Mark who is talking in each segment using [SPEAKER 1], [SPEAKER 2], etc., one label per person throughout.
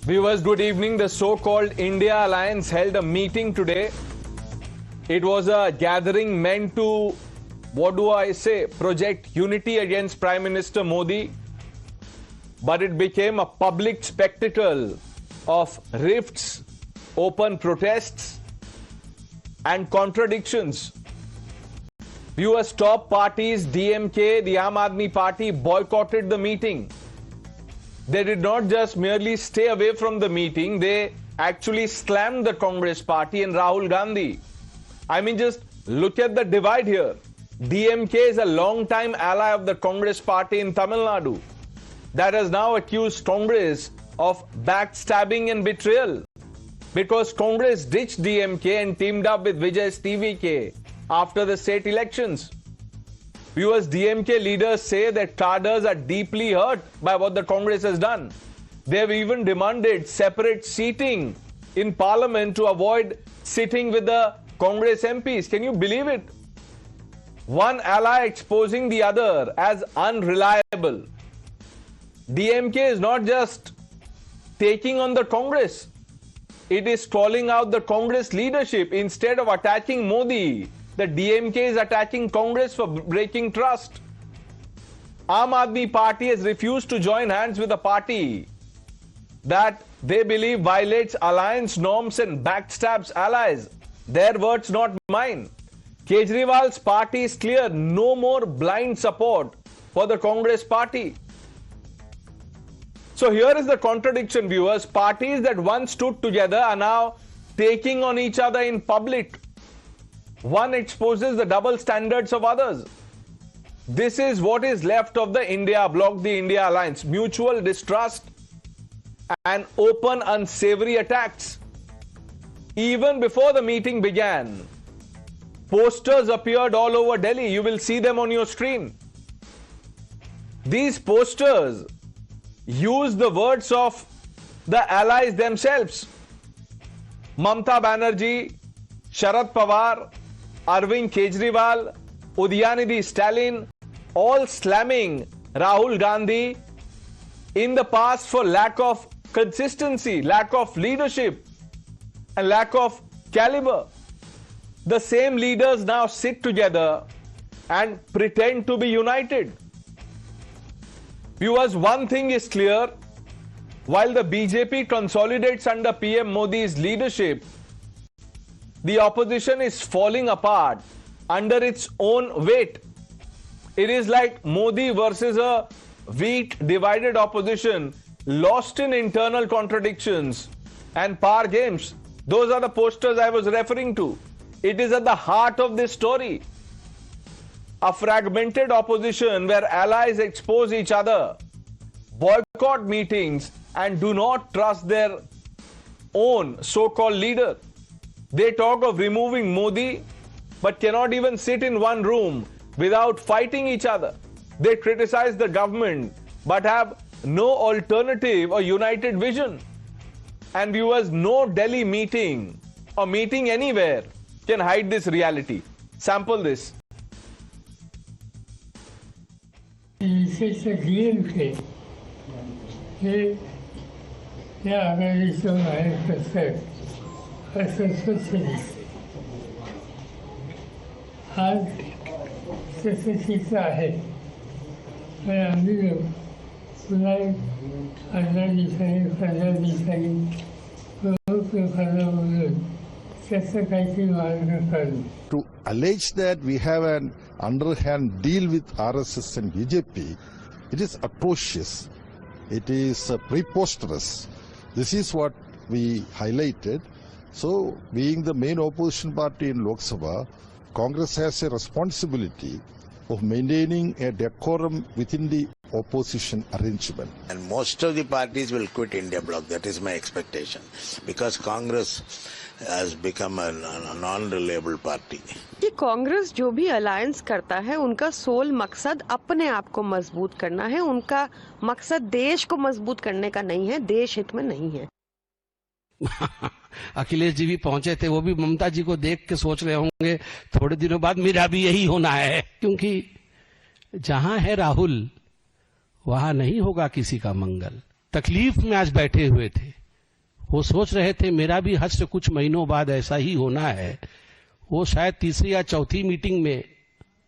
[SPEAKER 1] Viewers, good evening. The so-called India Alliance held a meeting today. It was a gathering meant to, project unity against Prime Minister Modi. But it became a public spectacle of rifts, open protests, and contradictions. Viewers, top parties, DMK, the Aam Aadmi Party, boycotted the meeting. They did not just merely stay away from the meeting, they actually slammed the Congress party and Rahul Gandhi. I mean, just look at the divide here. DMK is a long-time ally of the Congress party in Tamil Nadu that has now accused Congress of backstabbing and betrayal because Congress ditched DMK and teamed up with Vijay's TVK after the state elections. Viewers, DMK leaders say that cadres are deeply hurt by what the Congress has done. They have even demanded separate seating in Parliament to avoid sitting with the Congress MPs. Can you believe it? One ally exposing the other as unreliable. DMK is not just taking on the Congress. It is calling out the Congress leadership. Instead of attacking Modi, the DMK is attacking Congress for breaking trust. Aam Aadmi Party has refused to join hands with a party that they believe violates alliance norms and backstabs allies. Their words, not mine. Kejriwal's party is clear. No more blind support for the Congress party. So here is the contradiction, viewers. Parties that once stood together are now taking on each other in public. One exposes the double standards of others. This is what is left of the India bloc, the India Alliance. Mutual distrust and open unsavory attacks. Even before the meeting began, posters appeared all over Delhi. You will see them on your screen. These posters use the words of the allies themselves. Mamata Banerjee, Sharad Pawar, Arvind Kejriwal, Udyanidhi Stalin, all slamming Rahul Gandhi in the past for lack of consistency, lack of leadership, and lack of caliber. The same leaders now sit together and pretend to be united. Viewers, one thing is clear. While the BJP consolidates under PM Modi's leadership, the opposition is falling apart under its own weight. It is like Modi versus a weak, divided opposition, lost in internal contradictions and power games. Those are the posters I was referring to. It is at the heart of this story. A fragmented opposition where allies expose each other, boycott meetings, and do not trust their own so-called leader. They talk of removing Modi, but cannot even sit in one room without fighting each other. They criticize the government, but have no alternative or united vision. And viewers, no Delhi meeting or meeting anywhere can hide this reality. Sample this.
[SPEAKER 2] To allege that we have an underhand deal with RSS and BJP, it is atrocious. It is preposterous. This is what we highlighted. So, being the main opposition party in Lok Sabha, Congress has a responsibility of maintaining a decorum within the opposition arrangement.
[SPEAKER 3] And most of the parties will quit India bloc. That is my expectation. Because Congress has become a non-reliable party.
[SPEAKER 4] कि कांग्रेस जो भी alliance करता है उनका soul मकसद अपने आप को मजबूत करना है, उनका मकसद देश को मजबूत करने का नहीं है, देश हित में नहीं है।
[SPEAKER 5] अखिलेश जी भी पहुंचे थे, वो भी ममता जी को देख के सोच रहे होंगे थोड़े दिनों बाद मेरा भी यही होना है, क्योंकि जहां है राहुल वहां नहीं होगा किसी का मंगल। तकलीफ में आज बैठे हुए थे, वो सोच रहे थे मेरा भी हज से कुछ महीनों बाद ऐसा ही होना है। वो शायद तीसरी या चौथी मीटिंग में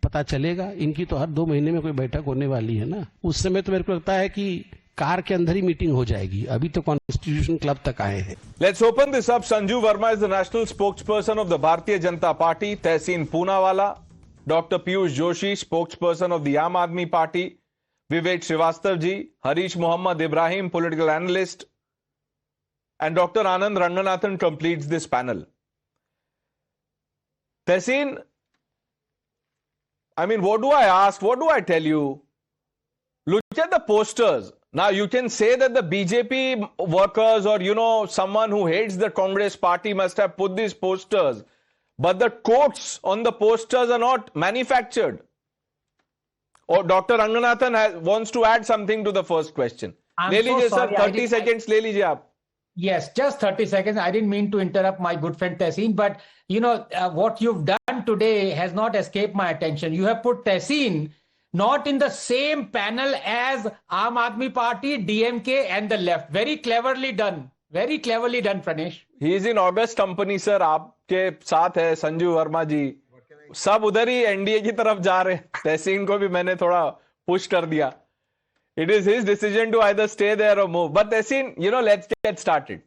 [SPEAKER 5] पता चलेगा। इनकी तो हर 2 महीने में कोई बैठक होने वाली है ना, उस समय तो मेरे को लगता है कि कार के अंदर ही मीटिंग हो जाएगी। अभी तो कॉन्स्टिट्यूशन क्लब तक आए हैं।
[SPEAKER 1] Let's open this up. Sanju Verma is the national spokesperson of the Bharatiya Janata Party. Tehseen Poonawala, Dr. Piyush Joshi, spokesperson of the Aam Aadmi Party. Vivek Srivastav ji, Harish Mohammad Ibrahim, political analyst, and Dr. Anand Ranganathan completes this panel. Tehseen, I mean, what do I ask? What do I tell you? Look at the posters. Now, you can say that the BJP workers or, someone who hates the Congress party must have put these posters. But the quotes on the posters are not manufactured. Or Dr. Ranganathan wants to add something to the first question.
[SPEAKER 6] I'm
[SPEAKER 1] Le
[SPEAKER 6] so
[SPEAKER 1] lijiye,
[SPEAKER 6] sorry,
[SPEAKER 1] sir, 30 seconds le lijiye aap.
[SPEAKER 6] Yes, just 30 seconds. I didn't mean to interrupt my good friend Tehseen, but what you've done today has not escaped my attention. You have put Tehseen not in the same panel as Aam Aadmi Party, DMK and the left. Very cleverly done. Very cleverly done, Pranesh.
[SPEAKER 1] He is in August company, sir. आपके साथ है संजू वर्मा जी. सब उधर ही NDA की तरफ जा रहे हैं. तहसीन को भी मैंने थोड़ा पुश कर दिया. It is his decision to either stay there or move. But Tehseen, let's get started.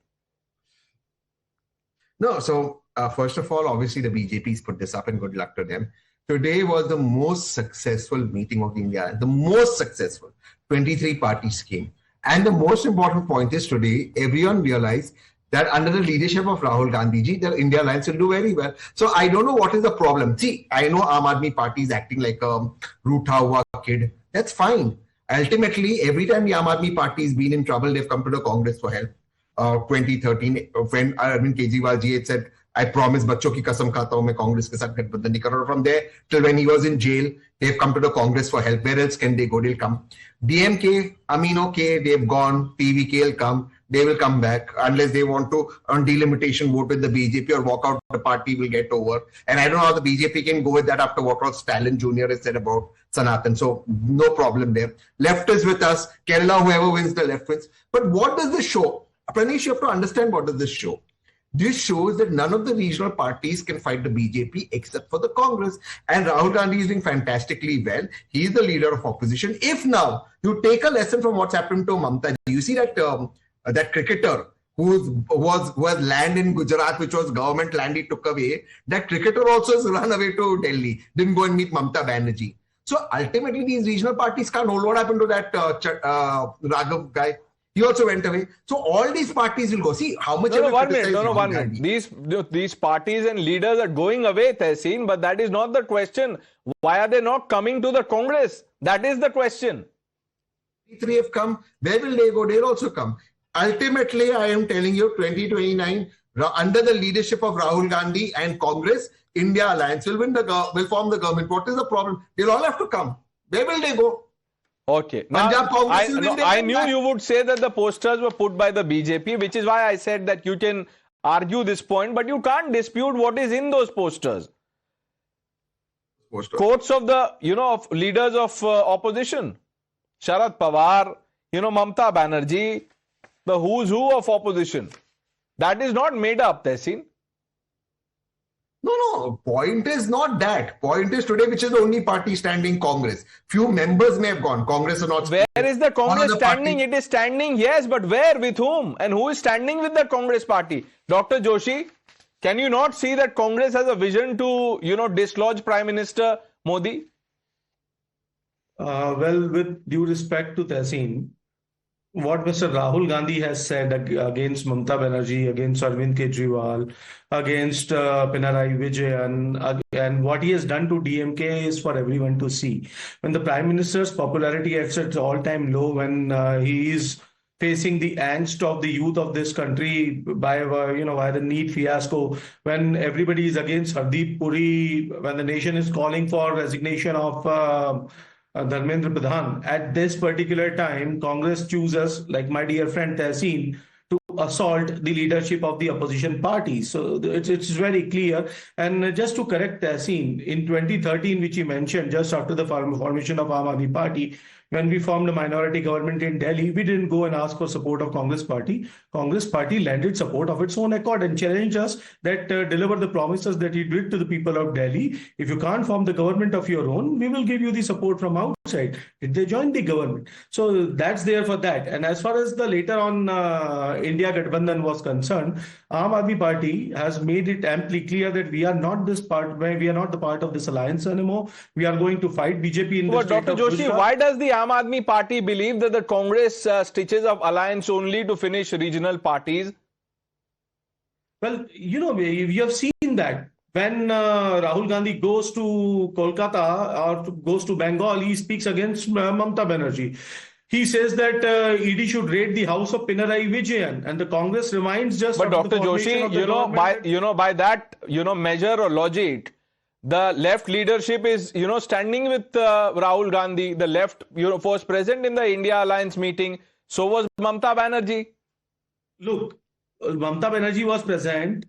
[SPEAKER 7] No, so first of all, obviously the BJP's put this up and good luck to them. Today was the most successful meeting of India, the most successful. 23 parties came. And the most important point is today, everyone realized that under the leadership of Rahul Gandhi ji, the India Alliance will do very well. So I don't know what is the problem. See, I know Aam Aadmi Party is acting like a roota hua kid. That's fine. Ultimately, every time the Aam Aadmi Party has been in trouble, they've come to the Congress for help. 2013, when Arvind Kejriwal ji had said, I promise बच्चों की कसम खाता हूं मैं कांग्रेस के साथ गठबंधन नहीं कर रहा. From there till when he was in jail, they've come to the Congress for help. Where else can they go? They'll come. DMK, I mean, okay, they've gone. PVK will come. They will come back unless they want to on delimitation vote with the BJP or walk out. The party will get over. And I don't know how the BJP can go with that after what Ross Stalin Jr. has said about Sanatan. So no problem there. Left is with us. Kerala, whoever wins, the left wins. But what does this show? Pranesh, you have to understand what does this show. This shows that none of the regional parties can fight the BJP except for the Congress. And Rahul Gandhi is doing fantastically well. He is the leader of opposition. If now you take a lesson from what's happened to Mamta, you see that that cricketer who has land in Gujarat, which was government land he took away, that cricketer also has run away to Delhi, didn't go and meet Mamta Banerjee. So ultimately these regional parties can't hold. What happened to that Raghav guy? He also went away. So all these parties will go. See how much.
[SPEAKER 1] No, 1 minute. These parties and leaders are going away, Tehseen, but that is not the question. Why are they not coming to the Congress? That is the question.
[SPEAKER 7] 3 have come. Where will they go? They'll also come. Ultimately, I am telling you, 2029, under the leadership of Rahul Gandhi and Congress, India Alliance will form the government. What is the problem? They'll all have to come. Where will they go?
[SPEAKER 1] Okay. Now, I knew you would say that the posters were put by the BJP, which is why I said that you can argue this point, but you can't dispute what is in those posters. Quotes of the, of leaders of opposition. Sharad Pawar, Mamta Banerjee, the who's who of opposition. That is not made up, Tehseen.
[SPEAKER 7] No. Point is not that. Point is today, which is the only party standing, Congress. Few members may have gone. Congress are not.
[SPEAKER 1] Where is the Congress standing? It is standing, yes, but where? With whom? And who is standing with the Congress party? Dr. Joshi, can you not see that Congress has a vision to, dislodge Prime Minister Modi?
[SPEAKER 8] Well, with due respect to Tehseen, what Mr. Rahul Gandhi has said against Mamta Banerjee, against Arvind Kejriwal, against Pinarayi Vijayan, and what he has done to DMK is for everyone to see. When the Prime Minister's popularity is at its all-time low, when he is facing the angst of the youth of this country by the NEET fiasco, when everybody is against Hardeep Puri, when the nation is calling for resignation of Dharmendra Pradhan, at this particular time, Congress chooses, like my dear friend Tehseen, to assault the leadership of the opposition party. So it's very clear. And just to correct Tehseen, in 2013, which he mentioned, just after the formation of Aam Aadmi Party, when we formed a minority government in Delhi, we didn't go and ask for support of Congress party. Congress party landed support of its own accord and challenged us that deliver the promises that you did to the people of Delhi. If you can't form the government of your own, we will give you the support from outside. Did they join the government? So that's there for that. And as far as the later on India Gathbandhan was concerned, Aam Aadmi Party has made it amply clear that we are not the part of this alliance anymore. We are going to fight BJP in the
[SPEAKER 1] But
[SPEAKER 8] state
[SPEAKER 1] Dr.
[SPEAKER 8] of
[SPEAKER 1] Joshi,
[SPEAKER 8] Gujarat.
[SPEAKER 1] why does the Aam Aadmi Party believe that the Congress stitches up alliance only to finish regional parties?
[SPEAKER 8] Well, you know, we have seen that when Rahul Gandhi goes to Kolkata or goes to Bengal, he speaks against Mamata Banerjee. He says that ED should raid the house of Pinarayi Vijayan, and the Congress reminds just.
[SPEAKER 1] But
[SPEAKER 8] of the
[SPEAKER 1] Dr.
[SPEAKER 8] formation
[SPEAKER 1] Joshi,
[SPEAKER 8] of the
[SPEAKER 1] by that measure or logic, the left leadership is standing with Rahul Gandhi. The left was present in the India Alliance meeting. So was Mamata Banerjee.
[SPEAKER 8] Look, Mamata Banerjee was present.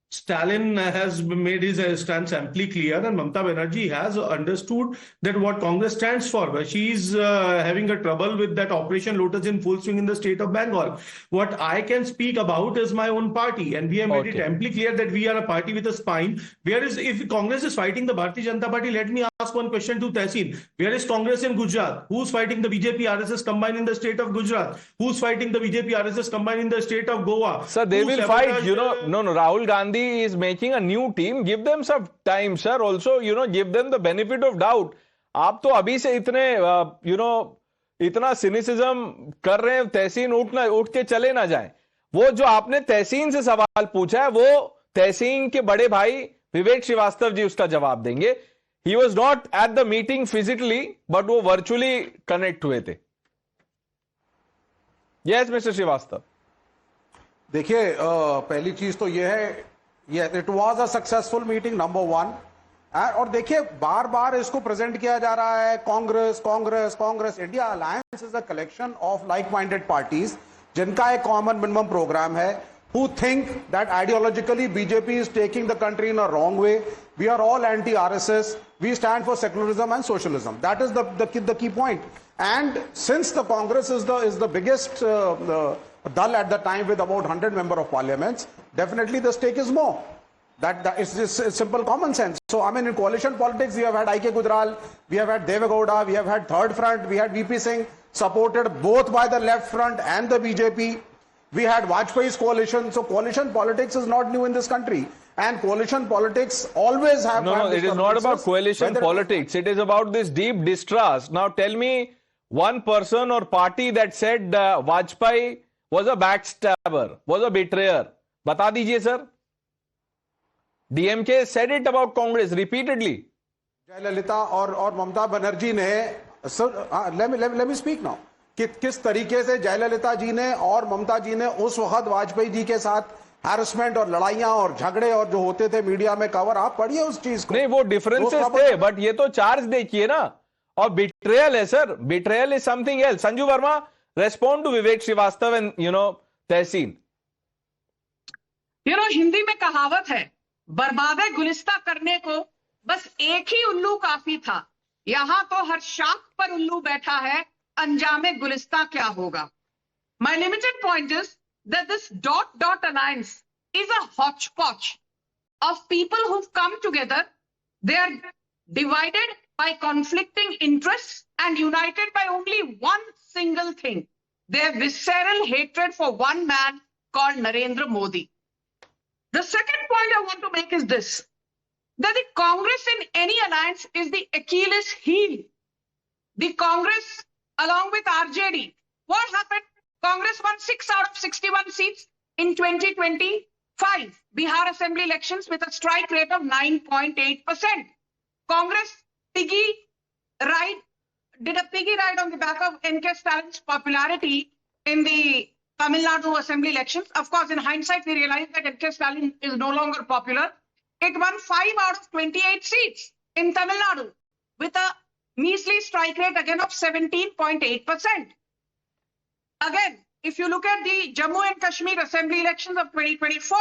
[SPEAKER 8] Stalin has made his stance amply clear, and Mamata Banerjee has understood that what Congress stands for. She is having a trouble with that Operation Lotus in full swing in the state of Bengal. What I can speak about is my own party, and we have made it amply clear that we are a party with a spine. If Congress is fighting the Bharatiya Janata Party, let me ask one question to Tehseen. Where is Congress in Gujarat? Who's fighting the BJP RSS combined in the state of Gujarat? Who's fighting the BJP RSS combined in the state of Goa?
[SPEAKER 1] Sir, they will fight. No, Rahul Gandhi is making a new team. Give them some time, sir. Also, give them the benefit of doubt. आप तो अभी से इतना cynicism कर रहे हैं, तहसीन उठ के चले ना जाए. वो जो आपने तहसीन से सवाल पूछा है, वो तहसीन के बड़े भाई विवेक श्रीवास्तव जी उसका जवाब देंगे. He was not at the meeting physically, but वो virtually connect हुए थे. Yes, Mr. Srivastava.
[SPEAKER 9] देखिए, पहली चीज तो ये है, it was a successful meeting number 1. और देखिए, बार बार इसको प्रेजेंट किया जा रहा है Congress Congress Congress. India alliance is a collection of like minded parties जिनका एक कॉमन मिनिमम प्रोग्राम है, who think that ideologically BJP is taking the country in a wrong way. We are all anti-RSS. We stand for secularism and socialism. That is the key point. And since the Congress is the biggest dal at the time with about 100 member of parliaments, definitely the stake is more. That is just simple common sense. So I mean, in coalition politics, we have had I.K. Gujral, we have had Deve Gowda, we have had Third Front, we had VP Singh, supported both by the left front and the BJP. We had Vajpayee's coalition. So coalition politics is not new in this country. And coalition politics always have...
[SPEAKER 1] No, it is not about coalition politics. It is about this deep distrust. Now tell me one person or party that said Vajpayee was a backstabber, was a betrayer. Bata dijiye, sir. DMK said it about Congress repeatedly.
[SPEAKER 9] Jayalalitha or Mamata Banerjee ne... let me speak now. किस तरीके से जयललिता जी ने और ममता जी ने उस वक्त वाजपेयी जी के साथ हैरेसमेंट और लड़ाइयां और झगड़े और जो होते थे मीडिया में कवर, आप पढ़िए उस चीज को.
[SPEAKER 1] नहीं, वो डिफरेंसेस थे, बट ये तो चार्ज देखिए ना. और बिट्रेयल है sir. Betrayal is something else. Sanju Verma, respond to Vivek Srivastava and Tehseen.
[SPEAKER 10] Hindi में कहावत है, बर्बादे गुलिस्ता करने को बस एक ही उल्लू काफी था. यहां तो हर शाख पर उल्लू बैठा है, अंजामे गुलिस्ता क्या होगा. My limited point is that this dot alliance is a hodgepodge of people who've come together. They are divided by conflicting interests and united by only one single thing: their visceral hatred for one man called Narendra Modi. The second point I want to make is this: that the Congress in any alliance is the Achilles heel. The Congress, along with RJD, what happened? Congress won 6 out of 61 seats in 2025 Bihar Assembly elections with a strike rate of 9.8%. Congress did a piggy ride on the back of N.K. Stalin's popularity in the Tamil Nadu Assembly elections. Of course, in hindsight, we realize that N.K. Stalin is no longer popular. It won 5 out of 28 seats in Tamil Nadu with a measly strike rate again of 17.8%. Again, if you look at the Jammu and Kashmir Assembly elections of 2024,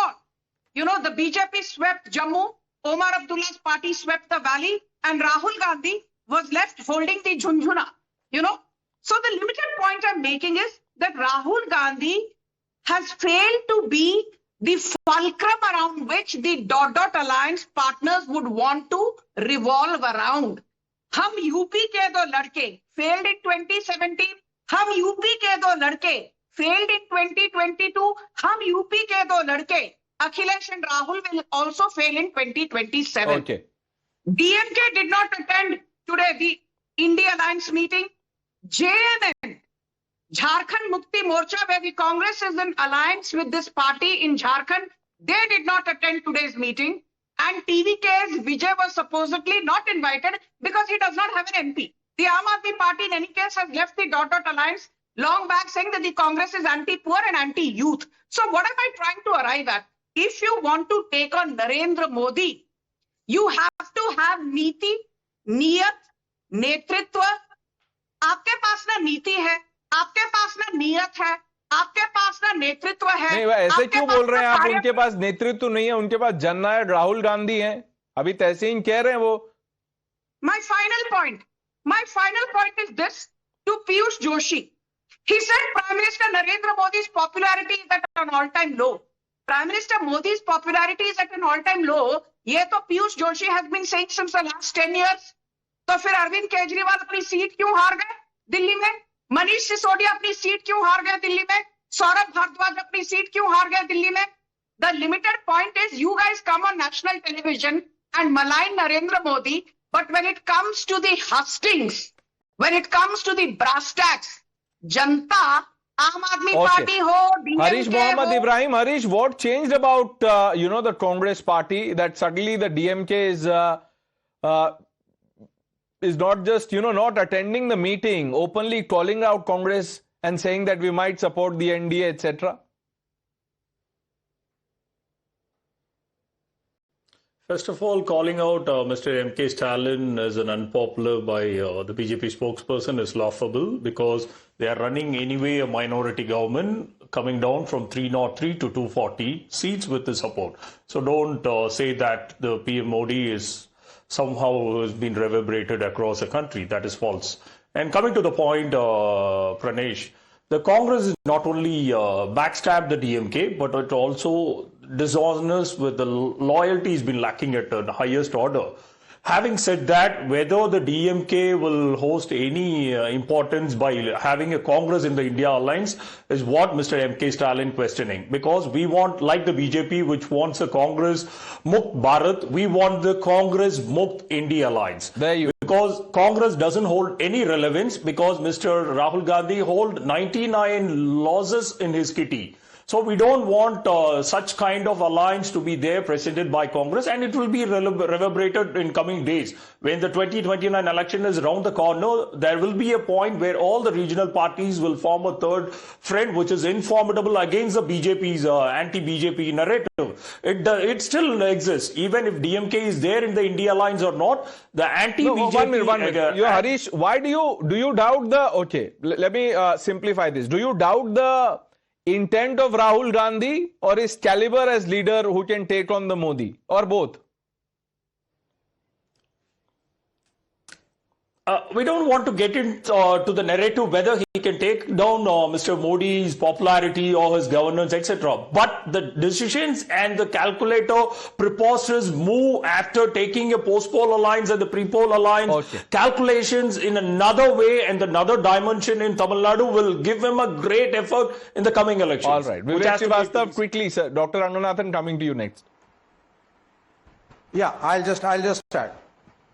[SPEAKER 10] the BJP swept Jammu, Omar Abdullah's party swept the valley, and Rahul Gandhi was left holding the Jhunjhuna. So the limited point I'm making is that Rahul Gandhi has failed to be the fulcrum around which the dot alliance partners would want to revolve around. हम UP के दो लड़के failed in 2017, हम UP के दो लड़के failed in 2022, हम UP के दो लड़के Akhilesh and Rahul will also fail in 2027.
[SPEAKER 1] Okay.
[SPEAKER 10] DMK did not attend today the India Alliance meeting. JMN, Jharkhand Mukti Morcha, where the Congress is in alliance with this party in Jharkhand, they did not attend today's meeting. And TVK's Vijay was supposedly not invited because he does not have an MP. The Aam Aadmi Party in any case has left the dot alliance long back, saying that the Congress is anti-poor and anti-youth. So what am I trying to arrive at? If you want to take on Narendra Modi, you have to have नीति, नियत, नेतृत्व. आपके पास ना नीति है, आपके पास ना नियत है, आपके पास ना नेतृत्व है.
[SPEAKER 1] नहीं, ऐसे क्यों बोल रहे हैं आप? उनके पास नेतृत्व नहीं है, उनके पास जननायक राहुल गांधी हैं. अभी तहसीन कह रहे हैं वो.
[SPEAKER 10] My final point is this to Piyush Joshi. He said Prime Minister Narendra Modi's popularity is at an all-time low. Prime Minister Modi's popularity is at an all-time low. ये तो Piyush Joshi has been saying since the last 10 years. तो फिर अरविंद केजरीवाल अपनी seat क्यों हार गए दिल्ली में? मनीष सिसोदिया अपनी सीट क्यों हार गए दिल्ली में? सौरभ भारद्वाज अपनी सीट क्यों हार गए दिल्ली में? The limited point is you guys come on national television and malign Narendra Modi, but when it comes to the hustings, when it comes to the brass tacks, Janata, Aam Aadmi Party ho, DMK
[SPEAKER 1] Harish Mohammad
[SPEAKER 10] ho,
[SPEAKER 1] Ibrahim, Harish, what changed about the Congress party that suddenly the DMK is not just not attending the meeting, openly calling out Congress and saying that we might support the NDA, etc.
[SPEAKER 11] First of all, calling out Mr. M.K. Stalin as an unpopular by the BJP spokesperson is laughable because they are running anyway a minority government coming down from 303 to 240 seats with the support. So don't say that the PM Modi is somehow has been reverberated across the country. That is false. And coming to the point, Pranesh, the Congress is not only backstabbed the DMK, but it also dishonest with the loyalty has been lacking at the highest order. Having said that, whether the DMK will host any importance by having a Congress in the India Alliance is what Mr. M.K. Stalin questioning. Because we want, like the BJP, which wants a Congress Mukt Bharat, we want the Congress Mukt India Alliance. Because Congress doesn't hold any relevance because Mr. Rahul Gandhi hold 99 losses in his kitty. So we don't want such kind of alliance to be there presented by Congress, and it will be reverberated in coming days. When the 2029 election is around the corner, there will be a point where all the regional parties will form a third front, which is informidable against the BJP's anti-BJP narrative. It still exists. Even if DMK is there in the India Alliance or not, the anti-BJP...
[SPEAKER 1] No, one minute. Harish, why do you doubt the... Okay, let me simplify this. Do you doubt the intent of Rahul Gandhi or his caliber as leader who can take on the Modi, or both?
[SPEAKER 11] We don't want to get into the narrative whether he can take down Mr. Modi's popularity or his governance, etc. But the decisions and the calculator preposterous move after taking a post-poll alliance and the pre-poll alliance, calculations in another way and another dimension in Tamil Nadu will give him a great effort in the coming elections.
[SPEAKER 1] All right. Vivek Srivastava, quickly, sir. Dr. Ranganathan, coming to you next.
[SPEAKER 9] Yeah, I'll just add.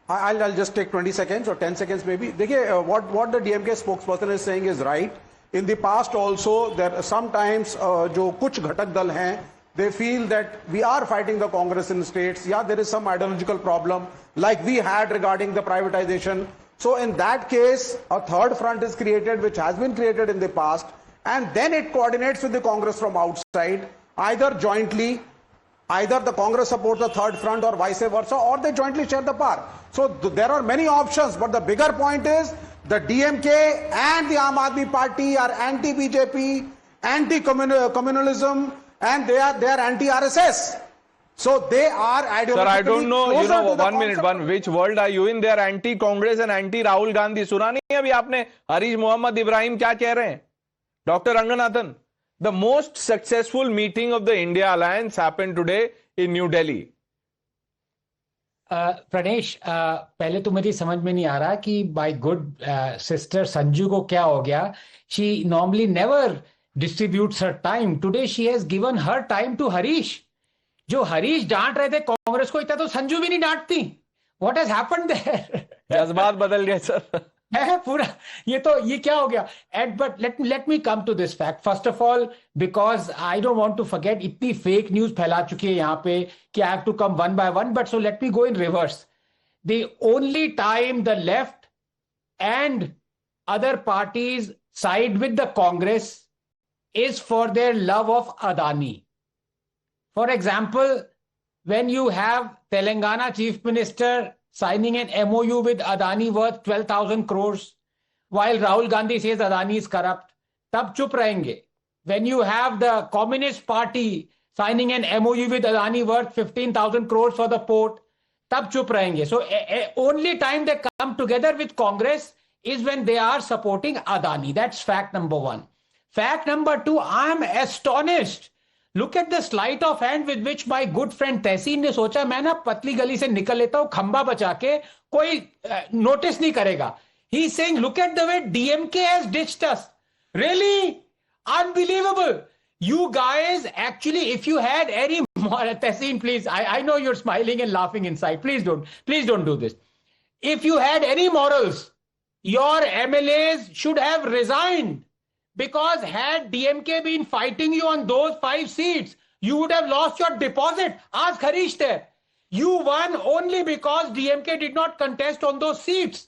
[SPEAKER 9] I'll just take 20 seconds or 10 seconds maybe. What the DMK spokesperson is saying is right. In the past also, there sometimes जो कुछ घटक दल हैं, they feel that we are fighting the Congress in states. Yeah, there is some ideological problem like we had regarding the privatization. So in that case, a third front is created, which has been created in the past, and then it coordinates with the Congress from outside, either jointly. Either the Congress supports the third front or vice versa, or they jointly share the power. So there are many options, but the bigger point is the DMK and the Aam Aadmi Party are anti-BJP, anti-communalism, and they are anti-RSS. So they are ideologically
[SPEAKER 1] Sir, I don't know,
[SPEAKER 9] closer to the
[SPEAKER 1] 1 minute,
[SPEAKER 9] concept.
[SPEAKER 1] which world are you in? They are anti-Congress and anti-Rahul Gandhi. सुना नहीं अभी आपने हरीश मोहम्मद इब्राहिम क्या कह रहे हैं? Dr. Ranganathan, the most successful meeting of the India Alliance happened today in New Delhi.
[SPEAKER 6] Pranesh, पहले तो मुझे समझ में नहीं आ रहा कि माय गुड सिस्टर संजू को क्या हो गया. She normally never distributes her time. Today she has given her time to Harish. जो हरीश डांट रहे थे कांग्रेस को, इतना तो संजू भी नहीं डांटती. What has happened there?
[SPEAKER 1] जज्बात बदल गए सर.
[SPEAKER 6] है पूरा. ये क्या हो गया? And but let me come to this fact. First of all, because I don't want to forget, इतनी फेक न्यूज फैला चुकी है यहाँ पे कि I have to come one by one. But so let me go in reverse. The only time the left and other parties side with the Congress is for their love of Adani. For example, when you have Telangana Chief Minister signing an MOU with Adani worth 12,000 crores, while Rahul Gandhi says Adani is corrupt, tab chup rahenge. When you have the Communist Party signing an MOU with Adani worth 15,000 crores for the port, tab chup rahenge. So only time they come together with Congress is when they are supporting Adani. That's fact number one. Fact number two, I am astonished. Look at the sleight of hand with which my good friend तहसीन ने सोचा मैं ना पतली गली से निकल लेता हूं खंबा बचा के, कोई नोटिस नहीं करेगा. He is saying, look at the way DMK has ditched us. Really? Unbelievable. You guys, actually, if you had any more, Tehseen, please, I know you're smiling and laughing inside. Please don't do this. If you had any morals, your MLAs should have resigned. Because had DMK been fighting you on those 5 seats, you would have lost your deposit. Ask Harish there. You won only because DMK did not contest on those seats.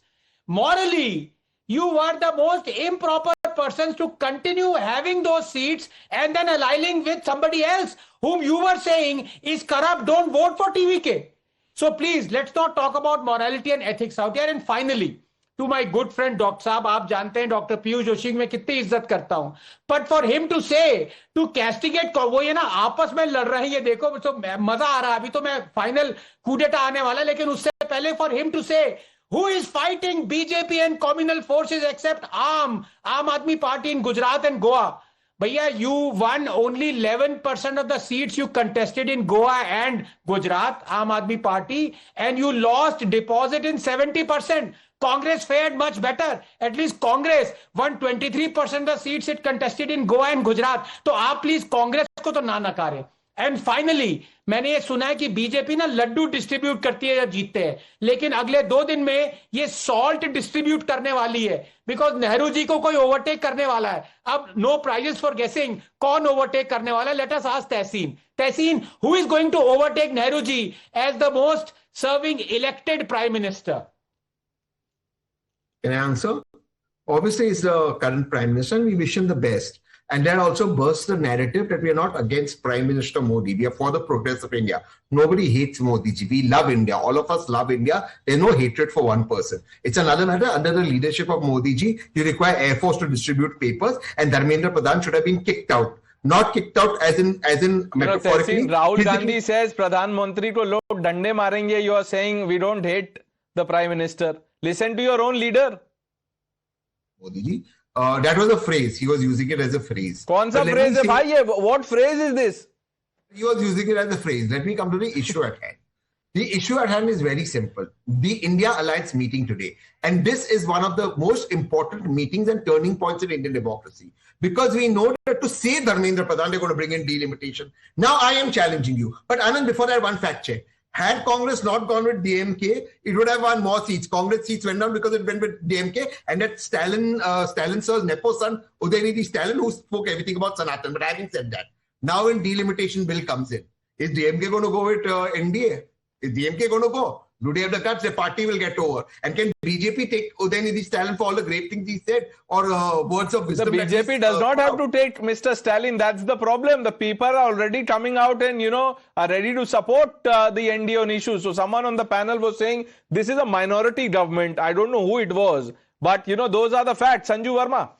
[SPEAKER 6] Morally, you were the most improper persons to continue having those seats and then aligning with somebody else whom you were saying is corrupt. Don't vote for TVK. So please, let's not talk about morality and ethics out here. And finally, to my good friend Dr. Saab, आप जानते हैं doctor Piyush Joshi में कितनी इज्जत करता हूं. But for him to say, to castigate, वो ये ना आपस में लड़ रहे हैं, ये देखो तो मजा आ रहा है. अभी तो मैं फाइनल कूडेटा आने वाला, लेकिन उससे पहले for him to say, who is fighting BJP and communal forces except Aam Aadmi Party in Gujarat and Goa? Bhaiya, you won only 11% of the seats you contested in Goa and Gujarat, Aam Aadmi Party, and you lost deposit in 70%. Congress fared much better. At least Congress won 23% of the seats it contested in Goa and Gujarat. तो आप please Congress को तो ना नकारें. And finally, मैंने ये सुना है कि बीजेपी ना लड्डू डिस्ट्रीब्यूट करती है जब जीतते हैं, लेकिन अगले 2 दिन में ये सॉल्ट डिस्ट्रीब्यूट करने वाली है. बिकॉज नेहरू जी को कोई ओवरटेक करने वाला है. अब नो प्राइजेस फॉर गेसिंग कौन ओवरटेक करने वाला है. Let us ask Tahseen. Tahseen, who is going to overtake Nehru ji as the most serving elected prime minister?
[SPEAKER 7] Can I answer? Obviously, it's the current Prime Minister, and we wish him the best. And that also bursts the narrative that we are not against Prime Minister Modi. We are for the progress of India. Nobody hates Modi ji. We love India. All of us love India. There's no hatred for one person. It's another matter. Under the leadership of Modi ji, you require Air Force to distribute papers, and Dharmendra Pradhan should have been kicked out. Not kicked out as in metaphorically.
[SPEAKER 1] Rahul Gandhi says Pradhan Mantri ko log dande marenge. You are saying we don't hate the Prime Minister. Listen to your own leader.
[SPEAKER 7] Modi ji. That was a phrase. He was using it as a phrase.
[SPEAKER 1] कौन सा phrase है भाई ये? What phrase is this?
[SPEAKER 7] He was using it as a phrase. Let me come to the issue at hand. The issue at hand is very simple. The India Alliance meeting today. And this is one of the most important meetings and turning points in Indian democracy. Because we know that to say Dharmendra Pradhan, they're going to bring in delimitation. Now I am challenging you. But Anand, before that, one fact check. Had Congress not gone with DMK, it would have won more seats. Congress seats went down because it went with DMK. And that Stalin sir's Nepo son, Udaynithi Stalin, who spoke everything about Sanatan. But having said that, now when delimitation bill comes in, is DMK going to go with NDA? Is DMK going to go? Do they have the guts? Their party will get over. And can BJP take Udaynithi Stalin for all the great things he said, or words of wisdom?
[SPEAKER 1] The BJP does not have to take Mr. Stalin. That's the problem. The people are already coming out and, are ready to support the NDA on issues. So someone on the panel was saying, this is a minority government. I don't know who it was. But, those are the facts. Sanju Verma.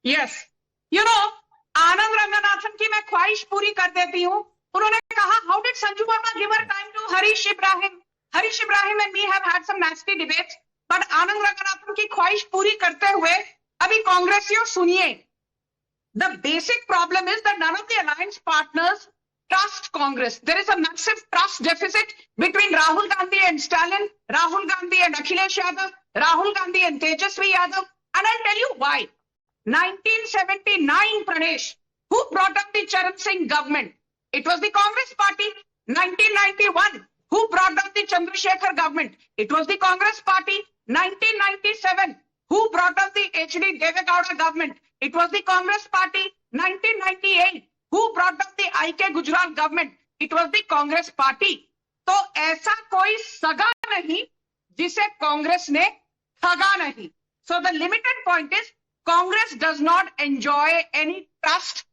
[SPEAKER 10] Yes. Anand Ranganathan की मैं ख्वाहिश पूरी कर देती हूँ. उन्होंने कहा कहा, how did Sanju Verma give her time to Harish Ibrahim? Harish Ibrahim and me have had some nasty debates, but Anand Ranganathan की ख्वाहिश पूरी करते हुए अभी कांग्रेसियों सुनिए. The basic problem is that none of the alliance partners trust Congress. There is a massive trust deficit between Rahul Gandhi and Stalin, Rahul Gandhi and Akhilesh Yadav, Rahul Gandhi and Tejasvi Yadav. And I'll tell you why. 1979, Pranesh, who brought up the Charan Singh government? It was the Congress party. 1991, who brought up the Chandrasekhar government? It was the Congress party. 1997, who brought up the H.D. Devegowda government? It was the Congress party. 1998, who brought up the I.K. Gujral government? It was the Congress party. तो ऐसा कोई सगा नहीं जिसे कांग्रेस ने ठगा नहीं. So the limited point is Congress does not enjoy any trust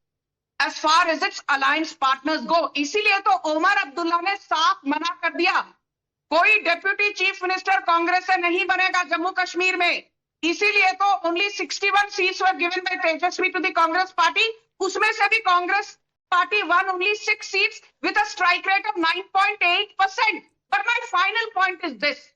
[SPEAKER 10] as far as its alliance partners go. इसीलिए तो ओमर अब्दुल्ला ने साफ मना कर दिया, कोई डेप्यूटी चीफ मिनिस्टर कांग्रेस से नहीं बनेगा जम्मू कश्मीर में. इसीलिए तो only 61 seats were given by Tejasvi to the Congress party. उसमें से भी Congress party won only 6 seats with a strike rate of 9.8%. But my final point is this: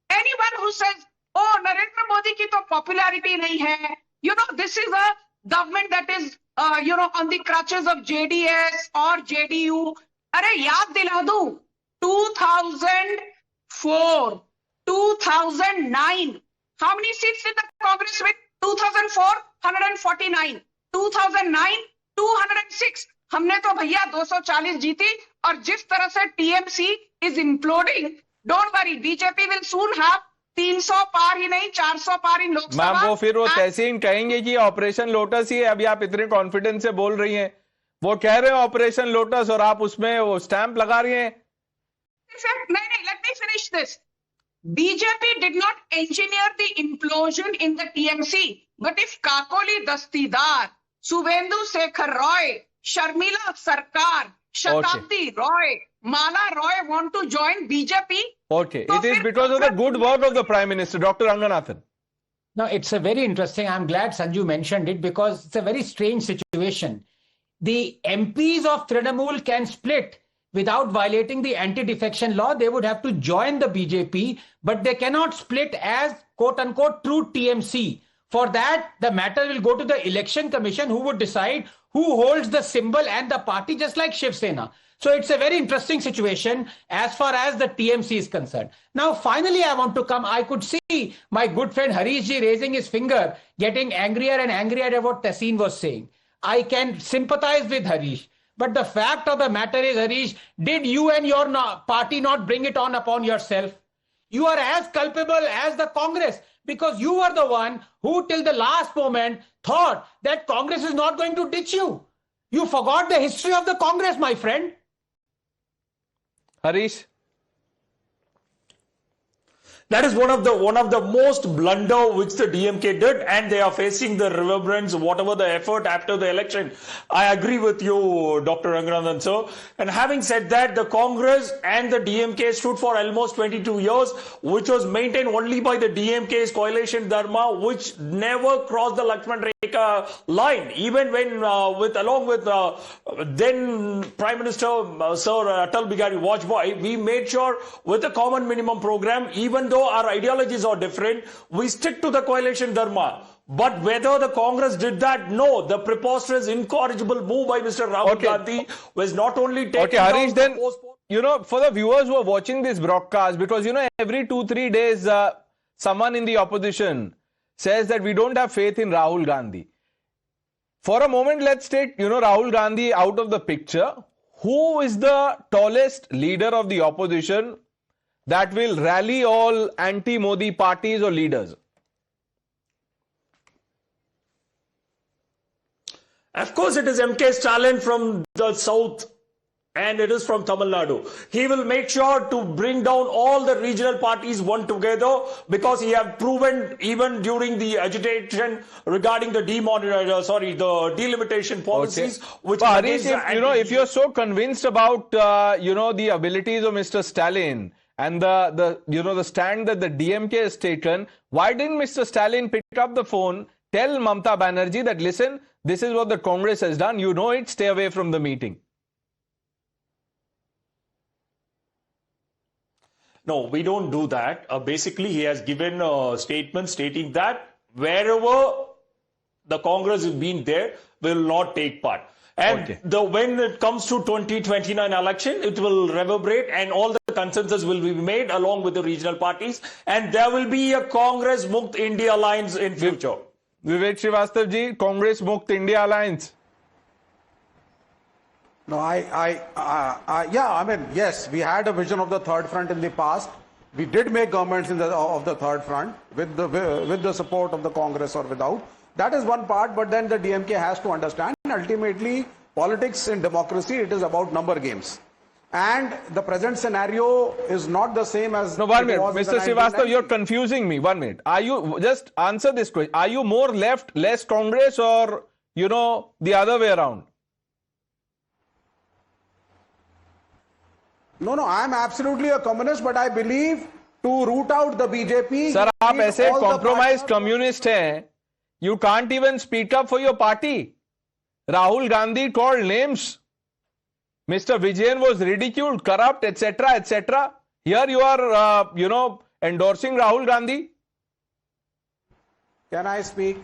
[SPEAKER 10] anyone who says, "Oh, Narendra Modi की तो popularity नहीं है," you know, this is a government that is, on the crutches of JDS or JDU. अरे याद दिला दूं, 2004, 2009, how many seats did the Congress win? 2004, 149. 2009, 206. हमने तो भैया 240 जीती. और जिस तरह से TMC is imploding, don't worry, BJP will soon have 300 पार ही नहीं 400 पार इन लोकसभा.
[SPEAKER 1] मैम वो फिर वो तहसीन कहेंगे कि ऑपरेशन लोटस ही है. अभी आप इतने कॉन्फिडेंस से बोल रही हैं, वो कह रहे हो ऑपरेशन लोटस और आप उसमें वो स्टैंप लगा रही हैं.
[SPEAKER 10] नहीं, let me finish this. BJP did not engineer the implosion in the TMC, but if Kakoli Dastidar, Suvendu Sekhar Roy, Sharmila Sarkar, Shatabdi Roy, Mala Roy want to join BJP.
[SPEAKER 1] Okay, it is because of the good work of the Prime Minister, Dr. Ranganathan.
[SPEAKER 6] No, it's a very interesting. I'm glad Sanju mentioned it because it's a very strange situation. The MPs of Trinamool can split without violating the anti-defection law. They would have to join the BJP, but they cannot split as quote-unquote true TMC. For that, the matter will go to the Election Commission, who would decide who holds the symbol and the party, just like Shiv Sena. So it's a very interesting situation as far as the TMC is concerned. Now, finally, I want to come. I could see my good friend Harish ji raising his finger, getting angrier and angrier at what Tahseen was saying. I can sympathize with Harish. But the fact of the matter is, Harish, did you and your party not bring it on upon yourself? You are as culpable as the Congress, because you were the one who till the last moment thought that Congress is not going to ditch you. You forgot the history of the Congress, my friend.
[SPEAKER 1] Harish?
[SPEAKER 11] That is one of the most blunder which the DMK did, and they are facing the reverberance, whatever the effort after the election. I agree with you, Dr. Ranganathan, sir. And having said that, the Congress and the DMK stood for almost 22 years, which was maintained only by the DMK's coalition dharma, which never crossed the Lakshman Rekha line. Even when, along with then Prime Minister Sir Atal Bihari Vajpayee, we made sure with the common minimum program, even though our ideologies are different, we stick to the coalition dharma. But whether the Congress did that, no. The preposterous, incorrigible move by Mr. Rahul Gandhi was not only taken
[SPEAKER 1] Harish, then, for the viewers who are watching this broadcast, because, every 2-3 days, someone in the opposition says that we don't have faith in Rahul Gandhi. For a moment, let's take, Rahul Gandhi out of the picture. Who is the tallest leader of the opposition that will rally all anti-Modi parties or leaders?
[SPEAKER 11] Of course, it is MK Stalin from the south, and it is from Tamil Nadu. He will make sure to bring down all the regional parties one together, because he has proven even during the agitation regarding the delimitation policies. Which
[SPEAKER 1] Harish, if you're so convinced about the abilities of Mr. Stalin and the stand that the DMK has taken, why didn't Mr. Stalin pick up the phone, tell Mamta Banerjee that, listen, this is what the Congress has done, it, stay away from the meeting?
[SPEAKER 11] No, we don't do that. Basically, he has given a statement stating that wherever the Congress has been there, will not take part. And when it comes to 2029 election, it will reverberate and all the consensus will be made along with the regional parties. And there will be a Congress Mukt India Alliance in future.
[SPEAKER 1] Vivek Srivastava ji, Congress Mukt India Alliance.
[SPEAKER 9] No, I mean, yes, we had a vision of the third front in the past. We did make governments of the third front with the support of the Congress or without. That is one part, but then the DMK has to understand ultimately politics in democracy, it is about number games. And the present scenario is not the same as...
[SPEAKER 1] No, 1 minute. Mr. Srivastava, you're confusing me. 1 minute. Are you, just answer this question. Are you more left, less Congress, or, the other way around?
[SPEAKER 9] No, I am absolutely a communist, but I believe to root out the BJP...
[SPEAKER 1] Sir, आप ऐसे compromised communist हैं. You can't even speak up for your party. Rahul Gandhi called names. Mr. Vijayan was ridiculed, corrupt, etc., etc. Here you are, endorsing Rahul Gandhi.
[SPEAKER 9] Can I speak?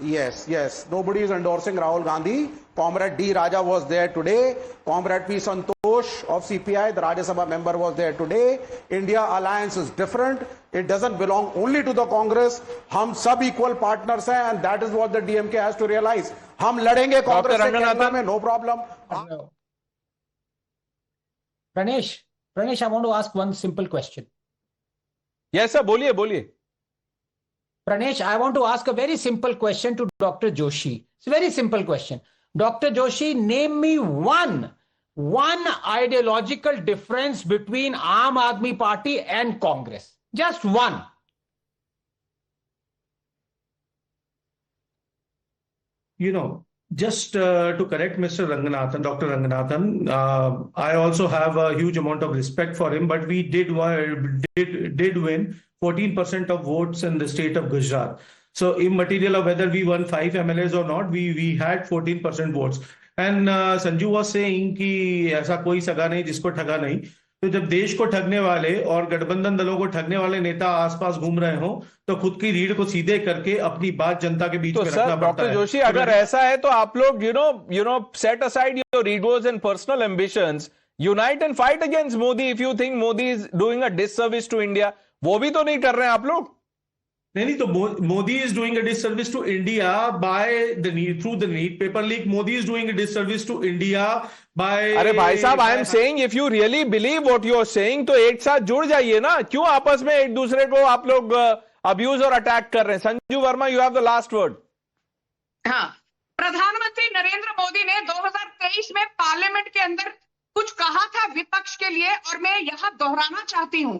[SPEAKER 9] Yes. Nobody is endorsing Rahul Gandhi. Comrade D. Raja was there today. Comrade P. Santosh of CPI, the Rajya Sabha member, was there today. India Alliance is different. It doesn't belong only to the Congress. हम सब equal partners हैं, and that is what the DMK has to realize. हम लड़ेंगे कांग्रेस से केरला में, no problem.
[SPEAKER 6] Pranesh, I want to ask one simple question.
[SPEAKER 1] Yes, sir. बोलिए.
[SPEAKER 6] Pranesh, I want to ask a very simple question to Dr. Joshi. It's a very simple question. Dr. Joshi, name me one ideological difference between Aam Aadmi Party and Congress. Just one.
[SPEAKER 8] Just to correct Mr. Ranganathan, Dr. Ranganathan, I also have a huge amount of respect for him, but we did win 14% of votes in the state of Gujarat. So immaterial of whether we won 5 MLAs or not, we had 14% votes. And Sanju was saying कि ऐसा कोई सगा नहीं जिसको ठगा नहीं. तो जब देश को ठगने वाले और गठबंधन दलों को ठगने वाले नेता आसपास घूम रहे हो, तो खुद की रीढ़ को सीधे करके अपनी बात जनता के बीच में रखना पड़ता है.
[SPEAKER 1] डॉक्टर जोशी, अगर ऐसा है तो आप लोग set aside your egos and personal ambitions, unite and fight against Modi if you think Modi is doing a disservice to India. वो भी तो नहीं कर रहे हैं आप लोग.
[SPEAKER 8] नहीं तो Modi is doing a disservice to India through the NEET paper leak. Modi is doing a disservice to India by...
[SPEAKER 1] अरे भाई साहब, I am saying if you really believe what you are saying, तो एक साथ जुड़ जाइए ना. क्यों आपस में एक दूसरे को आप लोग अब्यूज और अटैक कर रहे हैं? Sanju Verma, you have the last word.
[SPEAKER 10] हाँ, प्रधानमंत्री नरेंद्र मोदी ने 2023 में पार्लियामेंट के अंदर कुछ कहा था विपक्ष के लिए, और मैं यहां दोहराना चाहती हूं.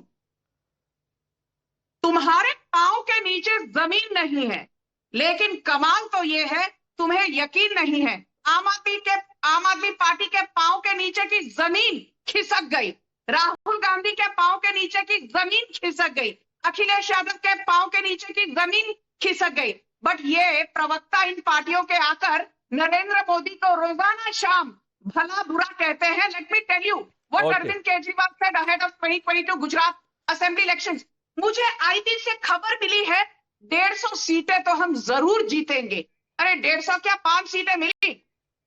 [SPEAKER 10] तुम्हारे पांव के नीचे जमीन नहीं है, लेकिन कमाल तो यह है तुम्हें यकीन नहीं है. आम आदमी पार्टी के पांव के नीचे की जमीन खिसक गई. राहुल गांधी के पांव के नीचे की जमीन खिसक गई. अखिलेश यादव के पांव के नीचे की जमीन खिसक गई. बट ये प्रवक्ता इन पार्टियों के आकर नरेंद्र मोदी को रोजाना शाम भला बुरा कहते हैं. Let me tell you what Arvind Kejriwal said ahead of 2022 Gujarat assembly elections. मुझे आईबी से खबर मिली है 150 सीटें तो हम जरूर जीतेंगे. अरे 150 क्या, 5 सीटें मिली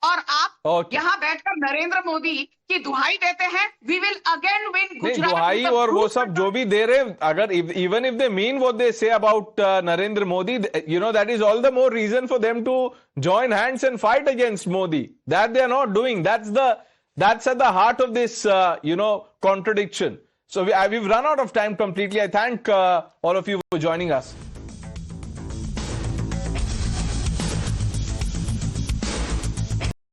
[SPEAKER 10] और आप यहाँ बैठकर नरेंद्र मोदी की दुहाई देते हैं. We will again win Gujarat.
[SPEAKER 1] दुहाई और वो सब जो भी दे रहे, अगर even if they mean what they say about Narendra Modi, that is all the more reason for them to join hands and fight against Modi. That they are not doing. That's at the heart of this contradiction. So we've run out of time completely. I thank all of you for joining us.